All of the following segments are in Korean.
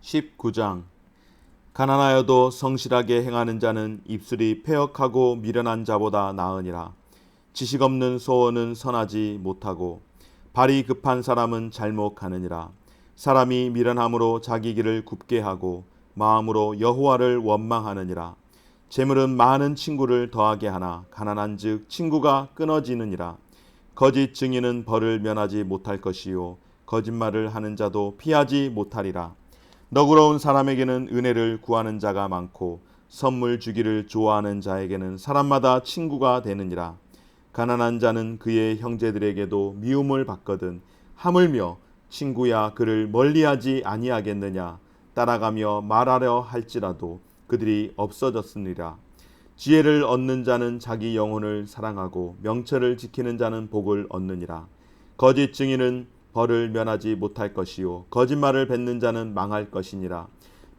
19장. 가난하여도 성실하게 행하는 자는 입술이 패역하고 미련한 자보다 나으니라. 지식 없는 소원은 선하지 못하고 발이 급한 사람은 잘못하느니라. 사람이 미련함으로 자기 길을 굽게 하고 마음으로 여호와를 원망하느니라. 재물은 많은 친구를 더하게 하나 가난한즉 친구가 끊어지느니라. 거짓 증인은 벌을 면하지 못할 것이요 거짓말을 하는 자도 피하지 못하리라. 너그러운 사람에게는 은혜를 구하는 자가 많고 선물 주기를 좋아하는 자에게는 사람마다 친구가 되느니라. 가난한 자는 그의 형제들에게도 미움을 받거든 하물며 친구야 그를 멀리하지 아니하겠느냐. 따라가며 말하려 할지라도 그들이 없어졌으니라. 지혜를 얻는 자는 자기 영혼을 사랑하고 명철을 지키는 자는 복을 얻느니라. 거짓 증인은 벌을 면하지 못할 것이요 거짓말을 뱉는 자는 망할 것이니라.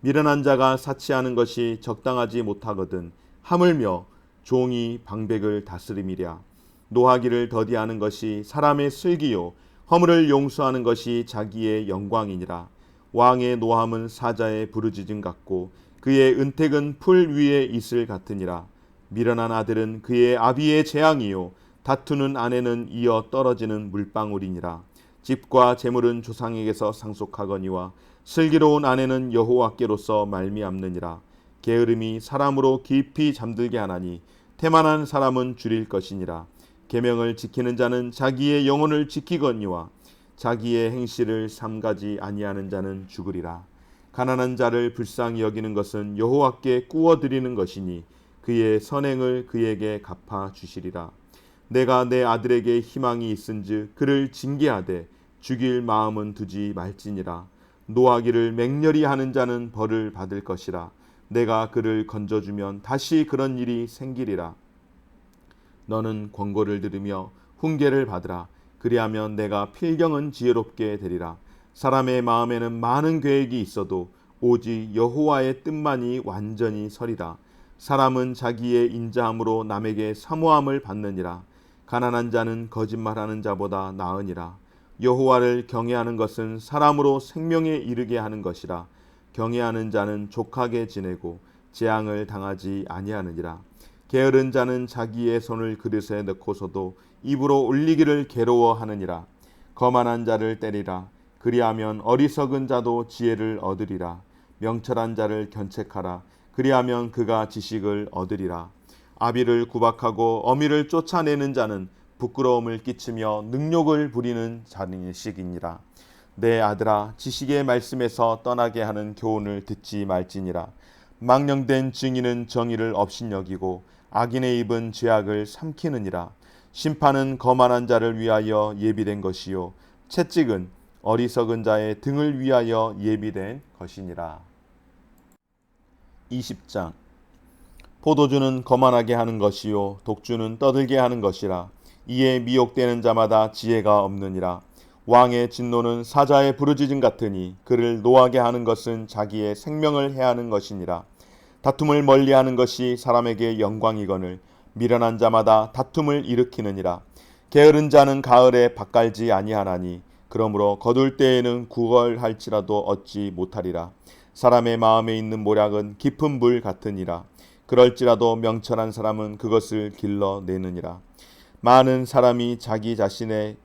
미련한 자가 사치하는 것이 적당하지 못하거든 하물며 종이 방백을 다스림이랴. 노하기를 더디하는 것이 사람의 슬기요 허물을 용서하는 것이 자기의 영광이니라. 왕의 노함은 사자의 부르짖음 같고 그의 은택은 풀 위에 이슬 같으니라. 미련한 아들은 그의 아비의 재앙이요 다투는 아내는 이어 떨어지는 물방울이니라. 집과 재물은 조상에게서 상속하거니와 슬기로운 아내는 여호와께로서 말미암느니라. 게으름이 사람으로 깊이 잠들게 하나니 태만한 사람은 줄일 것이니라. 계명을 지키는 자는 자기의 영혼을 지키거니와 자기의 행실을 삼가지 아니하는 자는 죽으리라. 가난한 자를 불쌍히 여기는 것은 여호와께 꾸어드리는 것이니 그의 선행을 그에게 갚아 주시리라. 내가 내 아들에게 희망이 있은즉 그를 징계하되 죽일 마음은 두지 말지니라. 노하기를 맹렬히 하는 자는 벌을 받을 것이라. 내가 그를 건져주면 다시 그런 일이 생기리라. 너는 권고를 들으며 훈계를 받으라. 그리하면 내가 필경은 지혜롭게 되리라. 사람의 마음에는 많은 계획이 있어도 오직 여호와의 뜻만이 완전히 서리라. 사람은 자기의 인자함으로 남에게 사모함을 받느니라. 가난한 자는 거짓말하는 자보다 나으니라. 여호와를 경외하는 것은 사람으로 생명에 이르게 하는 것이라. 경외하는 자는 족하게 지내고 재앙을 당하지 아니하느니라. 게으른 자는 자기의 손을 그릇에 넣고서도 입으로 올리기를 괴로워하느니라. 거만한 자를 때리라. 그리하면 어리석은 자도 지혜를 얻으리라. 명철한 자를 견책하라. 그리하면 그가 지식을 얻으리라. 아비를 구박하고 어미를 쫓아내는 자는 부끄러움을 끼치며 능욕을 부리는 자식이니라. 내 아들아 지식의 말씀에서 떠나게 하는 교훈을 듣지 말지니라. 망령된 증인은 정의를 업신여기고 악인의 입은 죄악을 삼키느니라. 심판은 거만한 자를 위하여 예비된 것이요 채찍은 어리석은 자의 등을 위하여 예비된 것이니라. 20장. 포도주는 거만하게 하는 것이요 독주는 떠들게 하는 것이라. 이에 미혹되는 자마다 지혜가 없느니라. 왕의 진노는 사자의 부르짖음 같으니 그를 노하게 하는 것은 자기의 생명을 해하는 것이니라. 다툼을 멀리하는 것이 사람에게 영광이거늘 미련한 자마다 다툼을 일으키느니라. 게으른 자는 가을에 밭갈지 아니하나니 그러므로 거둘 때에는 구걸할지라도 얻지 못하리라. 사람의 마음에 있는 모략은 깊은 물 같으니라. 그럴지라도 명철한 사람은 그것을 길러내느니라. 많은 사람이 자기 자신의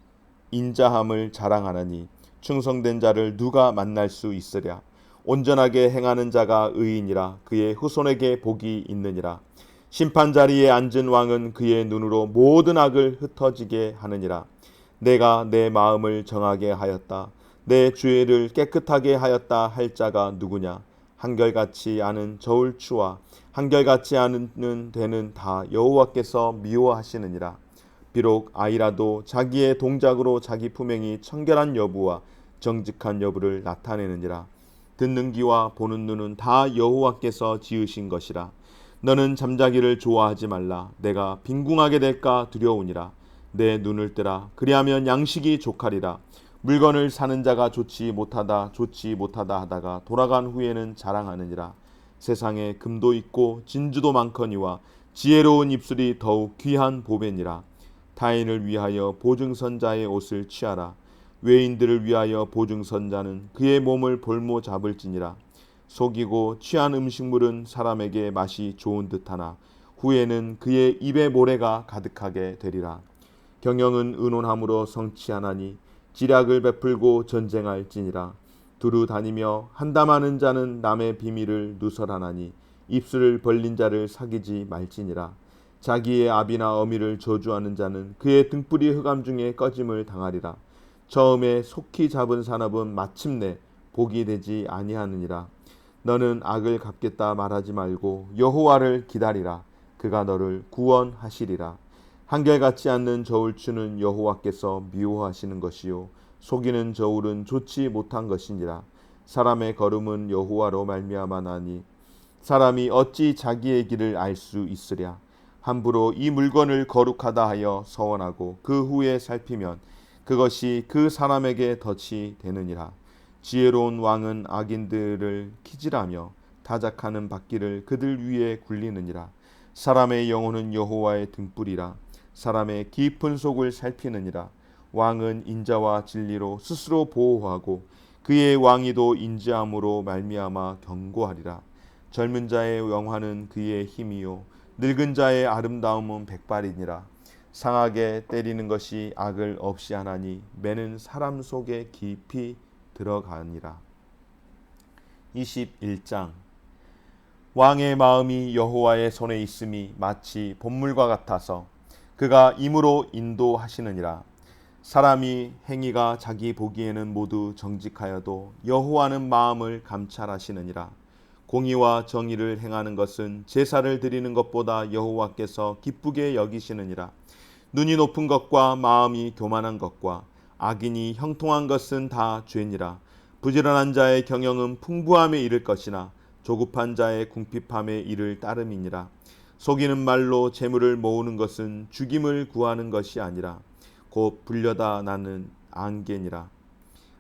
인자함을 자랑하느니 충성된 자를 누가 만날 수 있으랴. 온전하게 행하는 자가 의인이라. 그의 후손에게 복이 있느니라. 심판 자리에 앉은 왕은 그의 눈으로 모든 악을 흩어지게 하느니라. 내가 내 마음을 정하게 하였다. 내 죄를 깨끗하게 하였다 할 자가 누구냐. 한결같이 아는 저울추와 한결같이 아는 되는 다 여호와께서 미워하시느니라. 비록 아이라도 자기의 동작으로 자기 품행이 청결한 여부와 정직한 여부를 나타내느니라. 듣는 귀와 보는 눈은 다 여호와께서 지으신 것이라. 너는 잠자기를 좋아하지 말라. 내가 빈궁하게 될까 두려우니라. 내 눈을 뜨라. 그리하면 양식이 족하리라. 물건을 사는 자가 좋지 못하다 하다가 돌아간 후에는 자랑하느니라. 세상에 금도 있고 진주도 많거니와 지혜로운 입술이 더욱 귀한 보배니라. 타인을 위하여 보증선자의 옷을 취하라. 외인들을 위하여 보증선자는 그의 몸을 볼모 잡을지니라. 속이고 취한 음식물은 사람에게 맛이 좋은 듯하나 후에는 그의 입에 모래가 가득하게 되리라. 경영은 의논함으로 성취하나니 지략을 베풀고 전쟁할지니라. 두루 다니며 한담하는 자는 남의 비밀을 누설하나니 입술을 벌린 자를 사귀지 말지니라. 자기의 아비나 어미를 저주하는 자는 그의 등불이 흑암 중에 꺼짐을 당하리라. 처음에 속히 잡은 산업은 마침내 복이 되지 아니하느니라. 너는 악을 갚겠다 말하지 말고 여호와를 기다리라. 그가 너를 구원하시리라. 한결같지 않는 저울 추는 여호와께서 미워하시는 것이요 속이는 저울은 좋지 못한 것이니라. 사람의 걸음은 여호와로 말미암아 나니 사람이 어찌 자기의 길을 알 수 있으랴. 함부로 이 물건을 거룩하다 하여 서원하고 그 후에 살피면 그것이 그 사람에게 덫이 되느니라. 지혜로운 왕은 악인들을 키질하며 타작하는 바퀴를 그들 위에 굴리느니라. 사람의 영혼은 여호와의 등불이라. 사람의 깊은 속을 살피느니라. 왕은 인자와 진리로 스스로 보호하고 그의 왕위도 인자함으로 말미암아 경고하리라. 젊은 자의 영화는 그의 힘이요 늙은 자의 아름다움은 백발이니라. 상하게 때리는 것이 악을 없이 하나니 매는 사람 속에 깊이 들어가니라. 21장. 왕의 마음이 여호와의 손에 있음이 마치 봇물과 같아서 그가 임으로 인도하시느니라. 사람이 행위가 자기 보기에는 모두 정직하여도 여호와는 마음을 감찰하시느니라. 공의와 정의를 행하는 것은 제사를 드리는 것보다 여호와께서 기쁘게 여기시느니라. 눈이 높은 것과 마음이 교만한 것과 악인이 형통한 것은 다 죄니라. 부지런한 자의 경영은 풍부함에 이를 것이나 조급한 자의 궁핍함에 이를 따름이니라. 속이는 말로 재물을 모으는 것은 죽임을 구하는 것이 아니라 곧 불려다 나는 안개니라.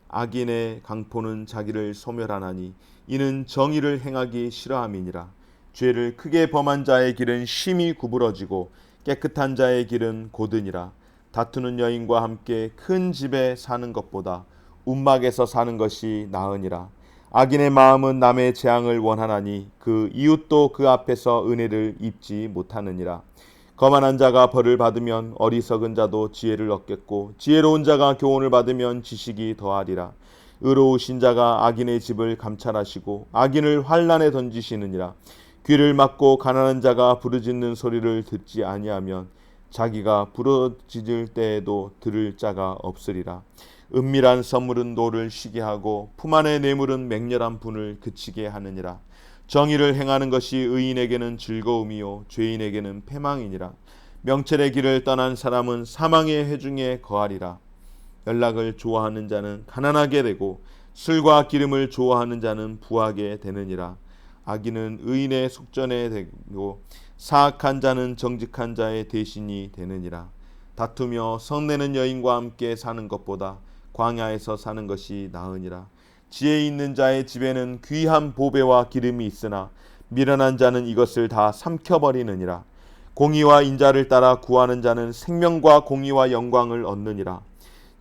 악인의 강포는 자기를 소멸하나니 이는 정의를 행하기 싫어함이니라. 죄를 크게 범한 자의 길은 심히 구부러지고 깨끗한 자의 길은 고드니라. 다투는 여인과 함께 큰 집에 사는 것보다 움막에서 사는 것이 나으니라. 악인의 마음은 남의 재앙을 원하나니 그 이웃도 그 앞에서 은혜를 입지 못하느니라. 거만한 자가 벌을 받으면 어리석은 자도 지혜를 얻겠고 지혜로운 자가 교훈을 받으면 지식이 더하리라. 의로우신 자가 악인의 집을 감찰하시고 악인을 환난에 던지시느니라. 귀를 막고 가난한 자가 부르짖는 소리를 듣지 아니하면 자기가 부르짖을 때에도 들을 자가 없으리라. 은밀한 선물은 노를 쉬게 하고 품 안의 뇌물은 맹렬한 분을 그치게 하느니라. 정의를 행하는 것이 의인에게는 즐거움이요 죄인에게는 패망이니라. 명철의 길을 떠난 사람은 사망의 회중에 거하리라. 연락을 좋아하는 자는 가난하게 되고 술과 기름을 좋아하는 자는 부하게 되느니라. 악인은 의인의 속전에 되고 사악한 자는 정직한 자의 대신이 되느니라. 다투며 성내는 여인과 함께 사는 것보다 광야에서 사는 것이 나으니라. 지혜 있는 자의 집에는 귀한 보배와 기름이 있으나 미련한 자는 이것을 다 삼켜버리느니라. 공의와 인자를 따라 구하는 자는 생명과 공의와 영광을 얻느니라.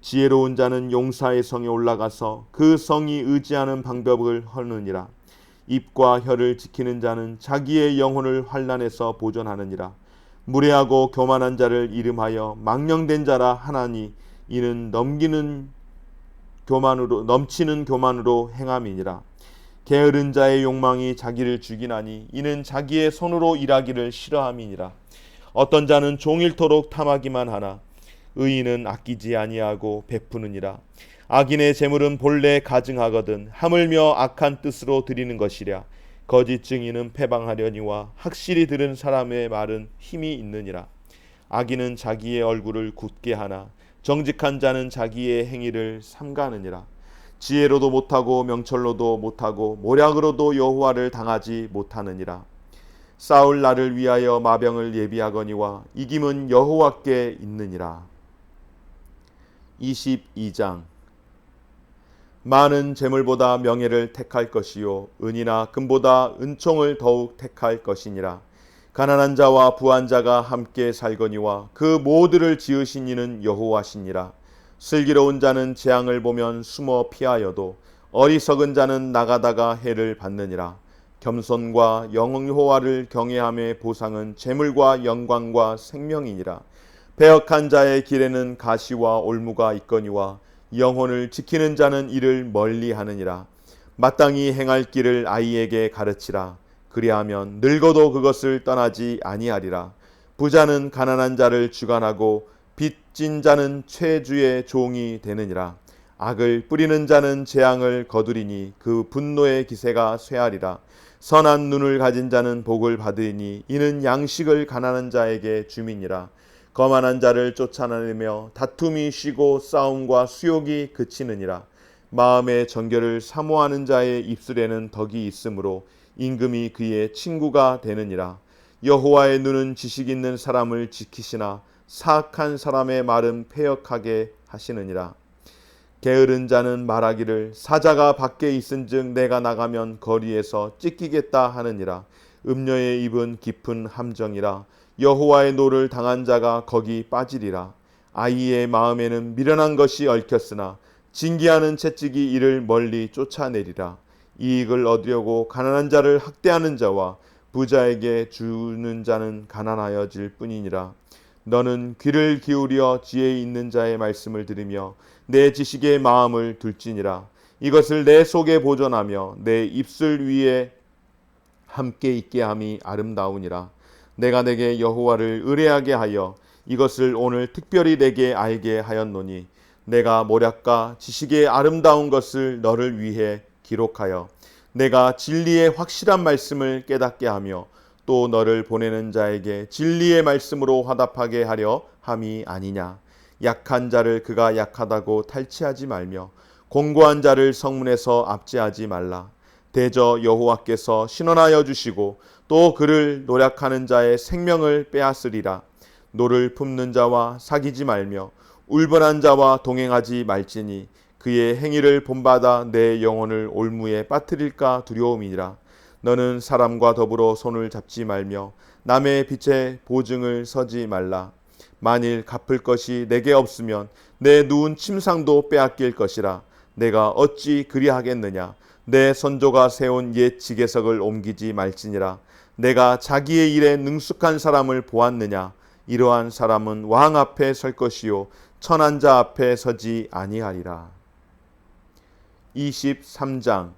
지혜로운 자는 용사의 성에 올라가서 그 성이 의지하는 방법을 허느니라. 입과 혀를 지키는 자는 자기의 영혼을 환난에서 보존하느니라. 무례하고 교만한 자를 이름하여 망령된 자라 하나니 이는 넘치는 교만으로 행함이니라. 게으른 자의 욕망이 자기를 죽이나니 이는 자기의 손으로 일하기를 싫어함이니라. 어떤 자는 종일토록 탐하기만 하나 의인은 아끼지 아니하고 베푸느니라. 악인의 재물은 본래 가증하거든 하물며 악한 뜻으로 드리는 것이랴. 거짓 증인은 패방하려니와 확실히 들은 사람의 말은 힘이 있느니라. 악인은 자기의 얼굴을 굳게 하나 정직한 자는 자기의 행위를 삼가느니라. 지혜로도 못하고 명철로도 못하고 모략으로도 여호와를 당하지 못하느니라. 싸울 날을 위하여 마병을 예비하거니와 이김은 여호와께 있느니라. 22장. 많은 재물보다 명예를 택할 것이요 은이나 금보다 은총을 더욱 택할 것이니라. 가난한 자와 부한 자가 함께 살거니와 그 모두를 지으신 이는 여호와시니라. 슬기로운 자는 재앙을 보면 숨어 피하여도 어리석은 자는 나가다가 해를 받느니라. 겸손과 여호와를 경외함의 보상은 재물과 영광과 생명이니라. 배역한 자의 길에는 가시와 올무가 있거니와 영혼을 지키는 자는 이를 멀리하느니라. 마땅히 행할 길을 아이에게 가르치라. 그리하면 늙어도 그것을 떠나지 아니하리라. 부자는 가난한 자를 주관하고 빚진 자는 최주의 종이 되느니라. 악을 뿌리는 자는 재앙을 거두리니 그 분노의 기세가 쇠하리라. 선한 눈을 가진 자는 복을 받으니 이는 양식을 가난한 자에게 줌이니라. 거만한 자를 쫓아내며 다툼이 쉬고 싸움과 수욕이 그치느니라. 마음의 정결을 사모하는 자의 입술에는 덕이 있으므로 임금이 그의 친구가 되느니라. 여호와의 눈은 지식 있는 사람을 지키시나 사악한 사람의 말은 패역하게 하시느니라. 게으른 자는 말하기를 사자가 밖에 있은즉 내가 나가면 거리에서 찢기겠다 하느니라. 음녀의 입은 깊은 함정이라. 여호와의 노를 당한 자가 거기 빠지리라. 아이의 마음에는 미련한 것이 얽혔으나 징계하는 채찍이 이를 멀리 쫓아내리라. 이익을 얻으려고 가난한 자를 학대하는 자와 부자에게 주는 자는 가난하여질 뿐이니라. 너는 귀를 기울여 지혜 있는 자의 말씀을 들으며 내 지식의 마음을 둘지니라. 이것을 내 속에 보존하며 내 입술 위에 함께 있게 함이 아름다우니라. 내가 내게 여호와를 의뢰하게 하여 이것을 오늘 특별히 내게 알게 하였노니 내가 모략과 지식의 아름다운 것을 너를 위해 기록하여 내가 진리의 확실한 말씀을 깨닫게 하며 또 너를 보내는 자에게 진리의 말씀으로 화답하게 하려 함이 아니냐. 약한 자를 그가 약하다고 탈취하지 말며 공고한 자를 성문에서 압제하지 말라. 대저 여호와께서 신원하여 주시고 또 그를 노략하는 자의 생명을 빼앗으리라. 노를 품는 자와 사귀지 말며 울분한 자와 동행하지 말지니 그의 행위를 본받아 내 영혼을 올무에 빠뜨릴까 두려움이니라. 너는 사람과 더불어 손을 잡지 말며 남의 빛에 보증을 서지 말라. 만일 갚을 것이 내게 없으면 내 누운 침상도 빼앗길 것이라. 내가 어찌 그리하겠느냐. 내 선조가 세운 옛 지계석을 옮기지 말지니라. 내가 자기의 일에 능숙한 사람을 보았느냐. 이러한 사람은 왕 앞에 설 것이요 천한 자 앞에 서지 아니하리라. 23장.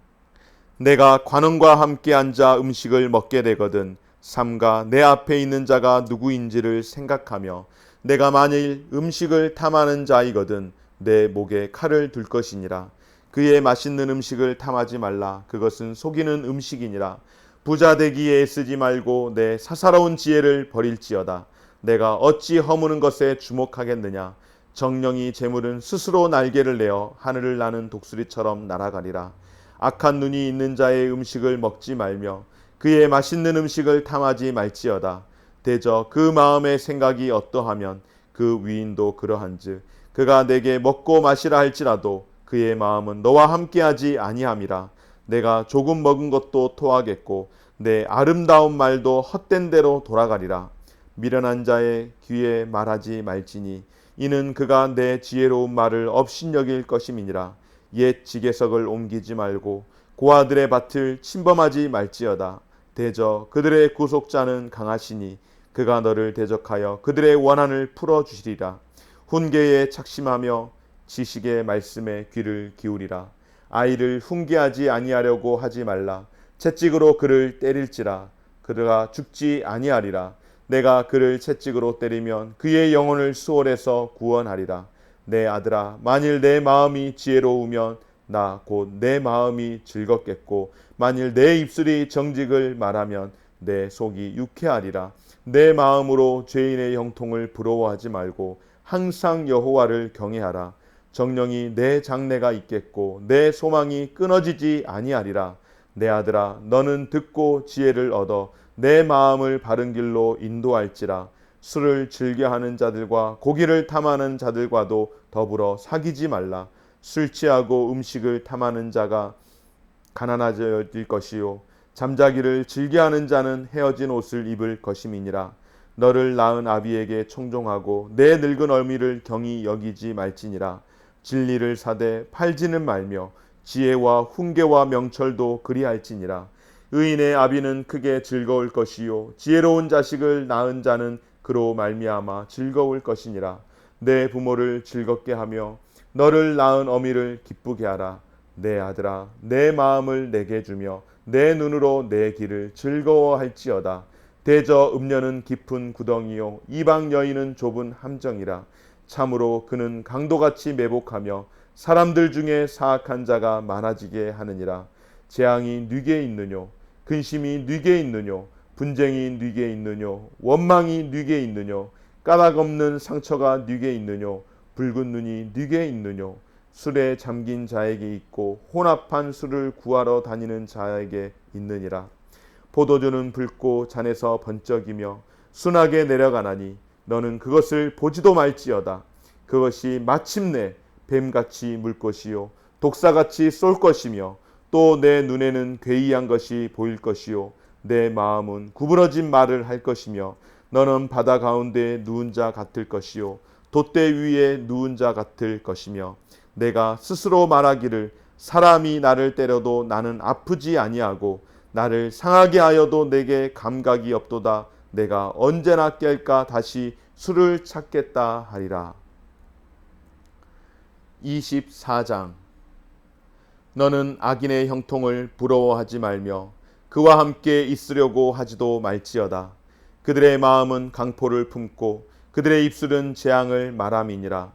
내가 관원과 함께 앉아 음식을 먹게 되거든 삼가 내 앞에 있는 자가 누구인지를 생각하며 내가 만일 음식을 탐하는 자이거든 내 목에 칼을 둘 것이니라. 그의 맛있는 음식을 탐하지 말라. 그것은 속이는 음식이니라. 부자 되기에 애쓰지 말고 내 사사로운 지혜를 버릴지어다. 내가 어찌 허무는 것에 주목하겠느냐. 정령이 재물은 스스로 날개를 내어 하늘을 나는 독수리처럼 날아가리라. 악한 눈이 있는 자의 음식을 먹지 말며 그의 맛있는 음식을 탐하지 말지어다. 대저 그 마음의 생각이 어떠하면 그 위인도 그러한즉 그가 내게 먹고 마시라 할지라도 그의 마음은 너와 함께하지 아니함이라. 내가 조금 먹은 것도 토하겠고 내 아름다운 말도 헛된 대로 돌아가리라. 미련한 자의 귀에 말하지 말지니 이는 그가 내 지혜로운 말을 업신여길 것임이니라. 옛 지계석을 옮기지 말고 고아들의 밭을 침범하지 말지어다. 대저 그들의 구속자는 강하시니 그가 너를 대적하여 그들의 원한을 풀어주시리라. 훈계에 착심하며 지식의 말씀에 귀를 기울이라. 아이를 훈계하지 아니하려고 하지 말라. 채찍으로 그를 때릴지라 그가 죽지 아니하리라. 내가 그를 채찍으로 때리면 그의 영혼을 수월에서 구원하리라. 내 아들아, 만일 내 마음이 지혜로우면 나 곧 내 마음이 즐겁겠고 만일 내 입술이 정직을 말하면 내 속이 유쾌하리라. 내 마음으로 죄인의 형통을 부러워하지 말고 항상 여호와를 경외하라. 정령이 내 장래가 있겠고 내 소망이 끊어지지 아니하리라. 내 아들아, 너는 듣고 지혜를 얻어 내 마음을 바른 길로 인도할지라. 술을 즐겨하는 자들과 고기를 탐하는 자들과도 더불어 사귀지 말라. 술 취하고 음식을 탐하는 자가 가난해질 것이요 잠자기를 즐겨하는 자는 헤어진 옷을 입을 것임이니라. 너를 낳은 아비에게 청종하고 내 늙은 어미를 경히 여기지 말지니라. 진리를 사되 팔지는 말며 지혜와 훈계와 명철도 그리할지니라. 의인의 아비는 크게 즐거울 것이요 지혜로운 자식을 낳은 자는 그로 말미암아 즐거울 것이니라. 내 부모를 즐겁게 하며 너를 낳은 어미를 기쁘게 하라. 내 아들아, 내 마음을 내게 주며 내 눈으로 내 길을 즐거워할지어다. 대저 음녀는 깊은 구덩이요 이방 여인은 좁은 함정이라. 참으로 그는 강도같이 매복하며 사람들 중에 사악한 자가 많아지게 하느니라. 재앙이 네게 있느뇨 근심이 네게 있느뇨 분쟁이 네게 있느뇨 원망이 네게 있느뇨 까닭 없는 상처가 네게 있느뇨 붉은 눈이 네게 있느뇨 술에 잠긴 자에게 있고 혼합한 술을 구하러 다니는 자에게 있느니라. 포도주는 붉고 잔에서 번쩍이며 순하게 내려가나니 너는 그것을 보지도 말지어다. 그것이 마침내 뱀같이 물 것이요 독사같이 쏠 것이며 또 내 눈에는 괴이한 것이 보일 것이요 내 마음은 구부러진 말을 할 것이며 너는 바다 가운데 누운 자 같을 것이요 돛대 위에 누운 자 같을 것이며 내가 스스로 말하기를 사람이 나를 때려도 나는 아프지 아니하고 나를 상하게 하여도 내게 감각이 없도다. 내가 언제나 깰까 다시 술을 찾겠다 하리라. 24장. 너는 악인의 형통을 부러워하지 말며 그와 함께 있으려고 하지도 말지어다. 그들의 마음은 강포를 품고 그들의 입술은 재앙을 말함이니라.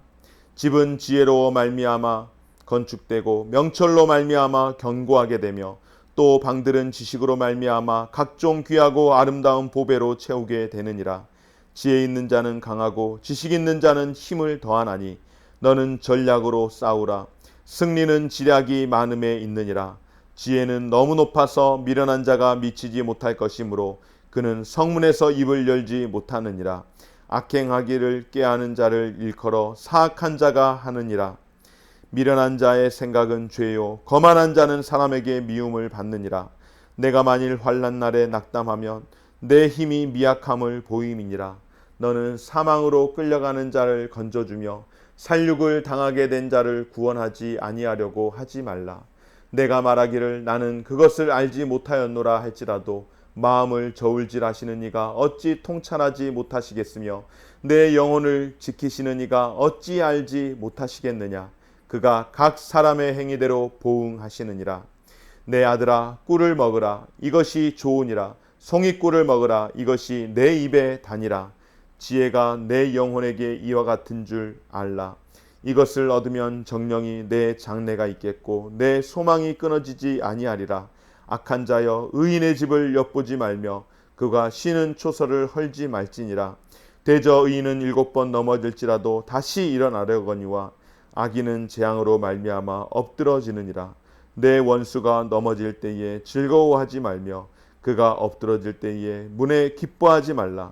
집은 지혜로워 말미암아 건축되고 명철로 말미암아 견고하게 되며 또 방들은 지식으로 말미암아 각종 귀하고 아름다운 보배로 채우게 되느니라. 지혜 있는 자는 강하고 지식 있는 자는 힘을 더하나니 너는 전략으로 싸우라. 승리는 지략이 많음에 있느니라. 지혜는 너무 높아서 미련한 자가 미치지 못할 것이므로 그는 성문에서 입을 열지 못하느니라. 악행하기를 꾀하는 자를 일컬어 사악한 자가 하느니라. 미련한 자의 생각은 죄요 거만한 자는 사람에게 미움을 받느니라. 내가 만일 환난 날에 낙담하면 내 힘이 미약함을 보임이니라. 너는 사망으로 끌려가는 자를 건져주며 살육을 당하게 된 자를 구원하지 아니하려고 하지 말라. 내가 말하기를 나는 그것을 알지 못하였노라 할지라도 마음을 저울질하시는 이가 어찌 통찰하지 못하시겠으며 내 영혼을 지키시는 이가 어찌 알지 못하시겠느냐. 그가 각 사람의 행위대로 보응하시느니라. 내 아들아 꿀을 먹으라. 이것이 좋으니라. 송이꿀을 먹으라. 이것이 내 입에 다니라. 지혜가 내 영혼에게 이와 같은 줄 알라. 이것을 얻으면 정령이 내 장래가 있겠고 내 소망이 끊어지지 아니하리라. 악한 자여 의인의 집을 엿보지 말며 그가 쉬는 초설을 헐지 말지니라. 대저 의인은 7번 넘어질지라도 다시 일어나려거니와 악인은 재앙으로 말미암아 엎드러지느니라. 내 원수가 넘어질 때에 즐거워하지 말며 그가 엎드러질 때에 문에 기뻐하지 말라.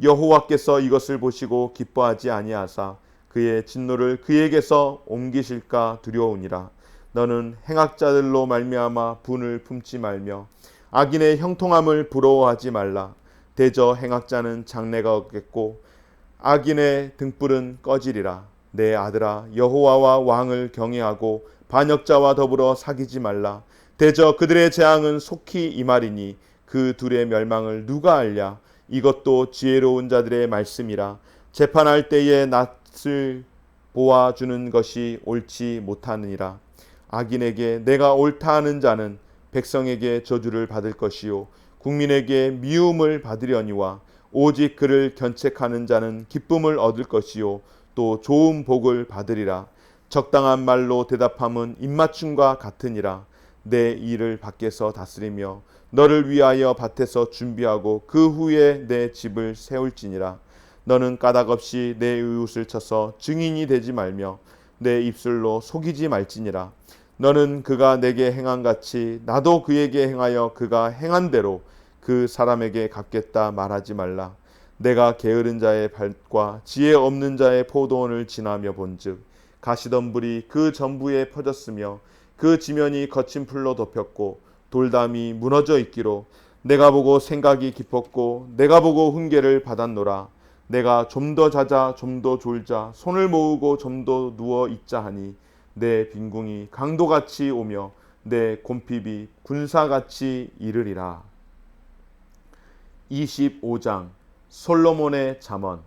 여호와께서 이것을 보시고 기뻐하지 아니하사 그의 진노를 그에게서 옮기실까 두려우니라. 너는 행악자들로 말미암아 분을 품지 말며 악인의 형통함을 부러워하지 말라. 대저 행악자는 장래가 없겠고 악인의 등불은 꺼지리라. 내 아들아 여호와와 왕을 경외하고 반역자와 더불어 사귀지 말라. 대저 그들의 재앙은 속히 임하리니 그 둘의 멸망을 누가 알랴. 이것도 지혜로운 자들의 말씀이라. 재판할 때에 낯을 보아주는 것이 옳지 못하느니라. 악인에게 내가 옳다 하는 자는 백성에게 저주를 받을 것이요 국민에게 미움을 받으려니와 오직 그를 견책하는 자는 기쁨을 얻을 것이요 또 좋은 복을 받으리라. 적당한 말로 대답함은 입맞춤과 같으니라. 내 일을 밖에서 다스리며 너를 위하여 밭에서 준비하고 그 후에 내 집을 세울지니라. 너는 까닭없이 내 이웃을 쳐서 증인이 되지 말며 내 입술로 속이지 말지니라. 너는 그가 내게 행한 같이 나도 그에게 행하여 그가 행한 대로 그 사람에게 갚겠다 말하지 말라. 내가 게으른 자의 밭과 지혜 없는 자의 포도원을 지나며 본즉 가시덤불이 그 전부에 퍼졌으며 그 지면이 거친 풀로 덮였고 돌담이 무너져 있기로 내가 보고 생각이 깊었고 내가 보고 훈계를 받았노라. 내가 좀 더 자자 좀 더 졸자 손을 모으고 좀 더 누워 있자 하니 내 빈궁이 강도같이 오며 내 곰핍이 군사같이 이르리라. 25장 솔로몬의 잠언.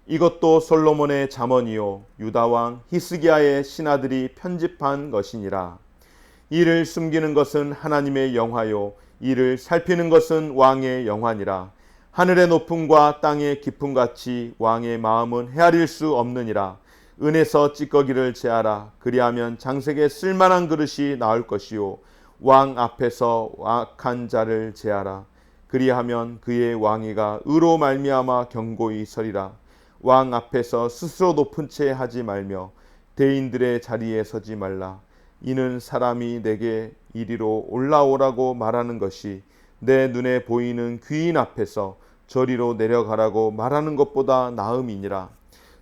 이것도 솔로몬의 잠언이요 유다왕 히스기야의 신하들이 편집한 것이니라. 이를 숨기는 것은 하나님의 영화요 이를 살피는 것은 왕의 영화니라. 하늘의 높음과 땅의 깊음같이 왕의 마음은 헤아릴 수 없느니라. 은에서 찌꺼기를 제하라. 그리하면 장색에 쓸만한 그릇이 나올 것이요 왕 앞에서 악한 자를 제하라. 그리하면 그의 왕위가 의로 말미암아 견고히 서리라. 왕 앞에서 스스로 높은 채 하지 말며 대인들의 자리에 서지 말라. 이는 사람이 내게 이리로 올라오라고 말하는 것이 내 눈에 보이는 귀인 앞에서 저리로 내려가라고 말하는 것보다 나음이니라.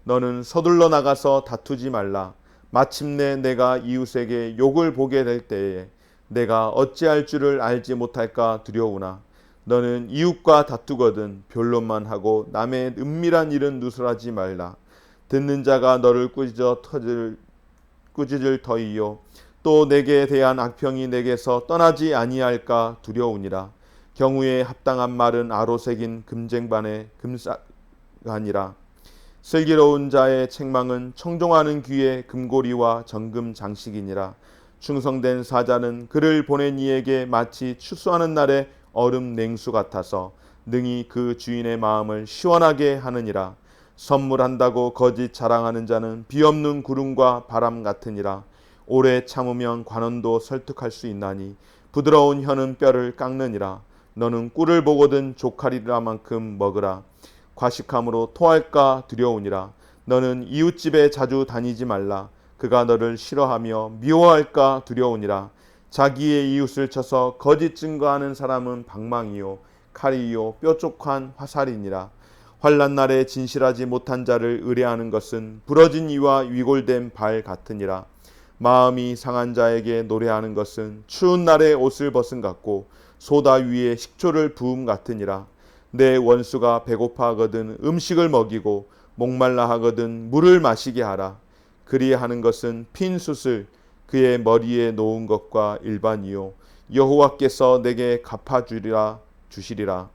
너는 서둘러 나가서 다투지 말라. 마침내 내가 이웃에게 욕을 보게 될 때에 내가 어찌할 줄을 알지 못할까 두려우나 너는 이웃과 다투거든 변론만 하고 남의 은밀한 일은 누설하지 말라. 듣는 자가 너를 꾸짖을 터이요 또 내게 대한 악평이 내게서 떠나지 아니할까 두려우니라. 경우에 합당한 말은 아로새긴 금쟁반의 금사가니라. 슬기로운 자의 책망은 청종하는 귀의 금고리와 정금 장식이니라. 충성된 사자는 그를 보낸 이에게 마치 추수하는 날의 얼음 냉수 같아서 능히 그 주인의 마음을 시원하게 하느니라. 선물한다고 거짓 자랑하는 자는 비없는 구름과 바람 같으니라. 오래 참으면 관원도 설득할 수 있나니 부드러운 혀는 뼈를 깎느니라. 너는 꿀을 보거든 조카리라만큼 먹으라. 과식함으로 토할까 두려우니라. 너는 이웃집에 자주 다니지 말라. 그가 너를 싫어하며 미워할까 두려우니라. 자기의 이웃을 쳐서 거짓 증거하는 사람은 방망이요 칼이요 뾰족한 화살이니라. 환난 날에 진실하지 못한 자를 의뢰하는 것은 부러진 이와 위골된 발 같으니라. 마음이 상한 자에게 노래하는 것은 추운 날에 옷을 벗은 같고 소다 위에 식초를 부음 같으니라. 내 원수가 배고파 하거든 음식을 먹이고 목말라 하거든 물을 마시게 하라. 그리하는 것은 핀 숯을 그의 머리에 놓은 것과 일반이요 여호와께서 내게 주시리라.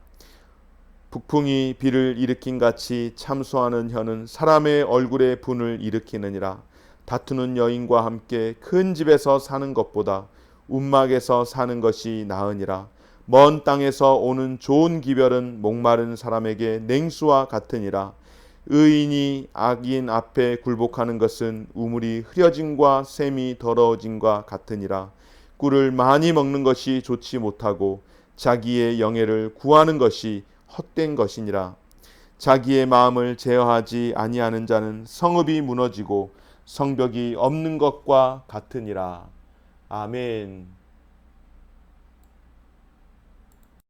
북풍이 비를 일으킨 같이 참소하는 혀는 사람의 얼굴에 분을 일으키느니라. 다투는 여인과 함께 큰 집에서 사는 것보다 움막에서 사는 것이 나으니라. 먼 땅에서 오는 좋은 기별은 목마른 사람에게 냉수와 같으니라. 의인이 악인 앞에 굴복하는 것은 우물이 흐려짐과 샘이 더러워짐과 같으니라. 꿀을 많이 먹는 것이 좋지 못하고 자기의 영예를 구하는 것이 헛된 것이니라. 자기의 마음을 제어하지 아니하는 자는 성읍이 무너지고 성벽이 없는 것과 같으니라. 아멘.